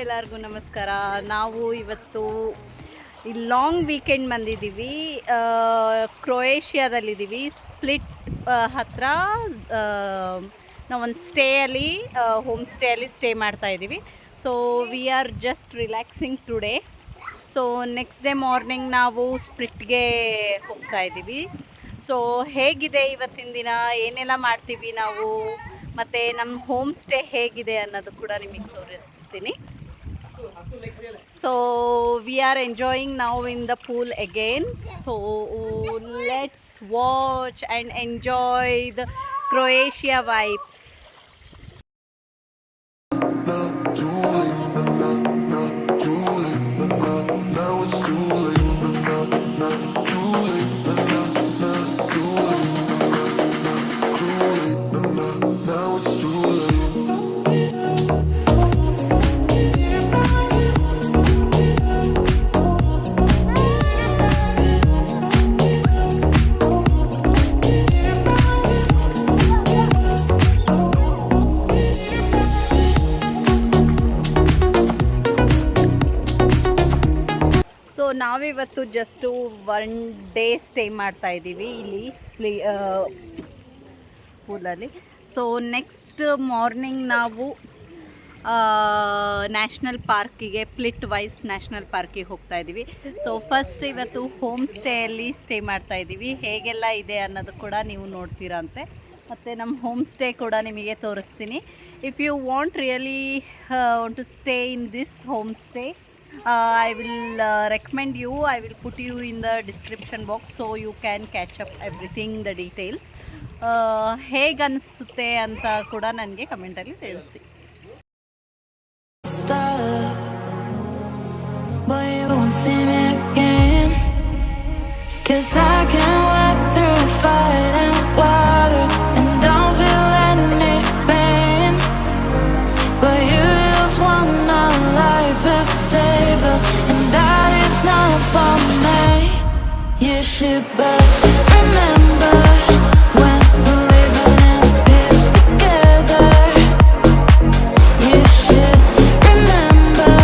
ಎಲ್ಲರಿಗೂ ನಮಸ್ಕಾರ. ನಾವು ಇವತ್ತು ಈ ಲಾಂಗ್ ವೀಕೆಂಡ್ ಬಂದಿದ್ದೀವಿ. ಕ್ರೊಯೇಷಿಯಾದಲ್ಲಿದ್ದೀವಿ. ಸ್ಪ್ಲಿಟ್ ಹತ್ರ ನಾವೊಂದು ಸ್ಟೇಯಲ್ಲಿ ಹೋಮ್ ಸ್ಟೇಯಲ್ಲಿ ಸ್ಟೇ ಮಾಡ್ತಾ ಇದ್ದೀವಿ. So we are just relaxing today. So next day morning ನಾವು ಸ್ಪ್ಲಿಟ್ಗೆ ಹೋಗ್ತಾ ಇದ್ದೀವಿ. ಸೊ ಹೇಗಿದೆ ಇವತ್ತಿನ ದಿನ, ಏನೆಲ್ಲ ಮಾಡ್ತೀವಿ ನಾವು, ಮತ್ತು ನಮ್ಮ ಹೋಮ್ ಸ್ಟೇ ಹೇಗಿದೆ ಅನ್ನೋದು ಕೂಡ ನಿಮಗೆ ತೋರಿಸ್ತೀನಿ. So we are enjoying now in the pool again. So let's watch and enjoy the Croatia vibes. ನಾವಿವತ್ತು ಜಸ್ಟು 1 ಡೇ ಸ್ಟೇ ಮಾಡ್ತಾ ಇದ್ದೀವಿ ಇಲ್ಲಿ ಪೂಲಲ್ಲಿ. ಸೊ ನೆಕ್ಸ್ಟ್ ಮಾರ್ನಿಂಗ್ ನಾವು ನ್ಯಾಷನಲ್ ಪಾರ್ಕಿಗೆ, ಪ್ಲಿಟ್ ವೈಸ್ ನ್ಯಾಷನಲ್ ಪಾರ್ಕಿಗೆ ಹೋಗ್ತಾ ಇದ್ದೀವಿ. ಸೊ ಫಸ್ಟ್ ಇವತ್ತು ಹೋಮ್ ಸ್ಟೇಯಲ್ಲಿ ಸ್ಟೇ ಮಾಡ್ತಾ ಇದ್ದೀವಿ. ಹೇಗೆಲ್ಲ ಇದೆ ಅನ್ನೋದು ಕೂಡ ನೀವು ನೋಡ್ತೀರಂತೆ, ಮತ್ತು ನಮ್ಮ ಹೋಮ್ ಸ್ಟೇ ಕೂಡ ನಿಮಗೆ ತೋರಿಸ್ತೀನಿ. If you want really want to stay in this home stay, I will recommend you. I will put you in the description box so you can catch up everything, the details. ಹೇಗೆ ಅನಿಸುತ್ತೆ ಅಂತ ಕೂಡ ನನಗೆ ಕಮೆಂಟಲ್ಲಿ ತಿಳಿಸಿ. You should but remember when we're living in peace together. You should remember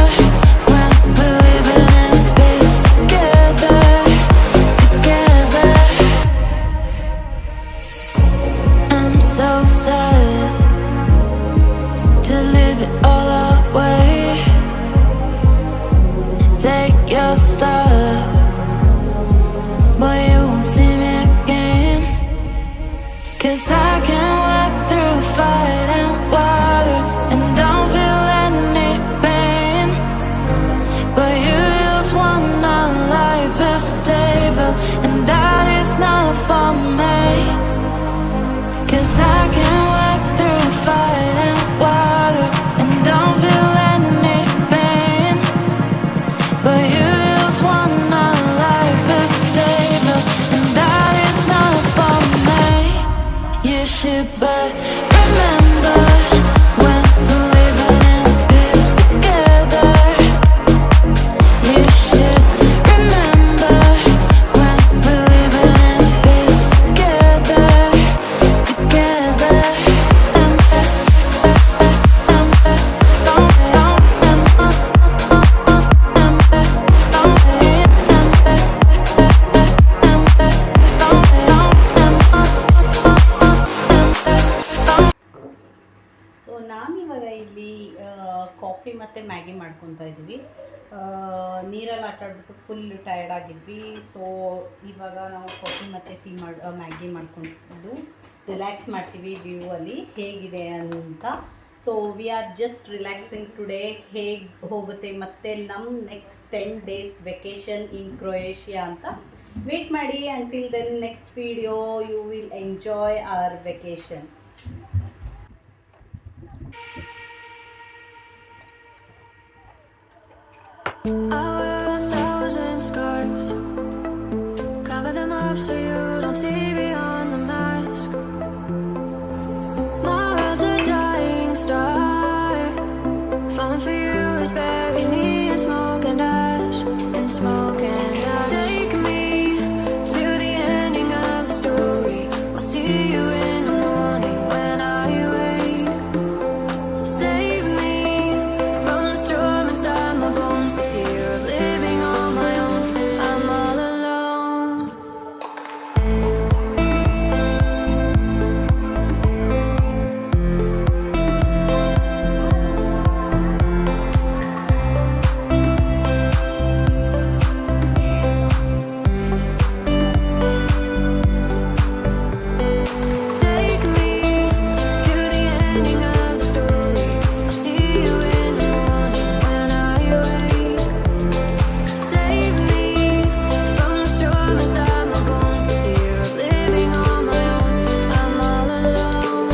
when we're living in peace together. I'm so sad to live it all our way. Take your stuff, but you won't see me again. 'Cause I can walk through fire and water and don't feel any pain. But you just want our life is stable, and that is not for me. 'Cause I can walk through fire and water and don't feel any pain. But you just want our life is stable, and that is not for me. You should but remember when we're living in peace together. You should remember when we're living in peace together. So ನಾನಿವಾಗ ಇಲ್ಲಿ coffee ಮತ್ತು Maggi ಮಾಡ್ಕೊತಾ ಇದ್ದೀವಿ. ನೀರಲ್ಲಿ ಆಟ ಆಡ್ಬಿಟ್ಟು full tired ಆಗಿದ್ವಿ. So ಇವಾಗ ನಾವು ಕಾಫಿ ಮತ್ತು ಟೀ ಮ್ಯಾಗಿ ಮಾಡ್ಕೊಂಡು ರಿಲ್ಯಾಕ್ಸ್ ಮಾಡ್ತೀವಿ ವ್ಯೂ ಅಲ್ಲಿ ಹೇಗಿದೆ ಅಂತ. So we are just relaxing today. ಹೇಗೆ ಹೋಗುತ್ತೆ ಮತ್ತು ನಮ್ಮ next 10 days vacation in Croatia ಅಂತ ವೇಟ್ ಮಾಡಿ. Until then next video you will enjoy our vacation. I wear 1,000 scars, cover them up so you don't see beyond the mask. My world's a dying star, falling for you has buried me in smoke and ash, in smoke and ash. Take me to the ending of the story, I'll see you in the morning when I wake. Save me from the storm inside my bones, the fear of living on my own. I'm all alone. Take me to the ending of the story, I'll see you in the morning when I wake. Save me from the storm inside my bones, the fear of living on my own. I'm all alone.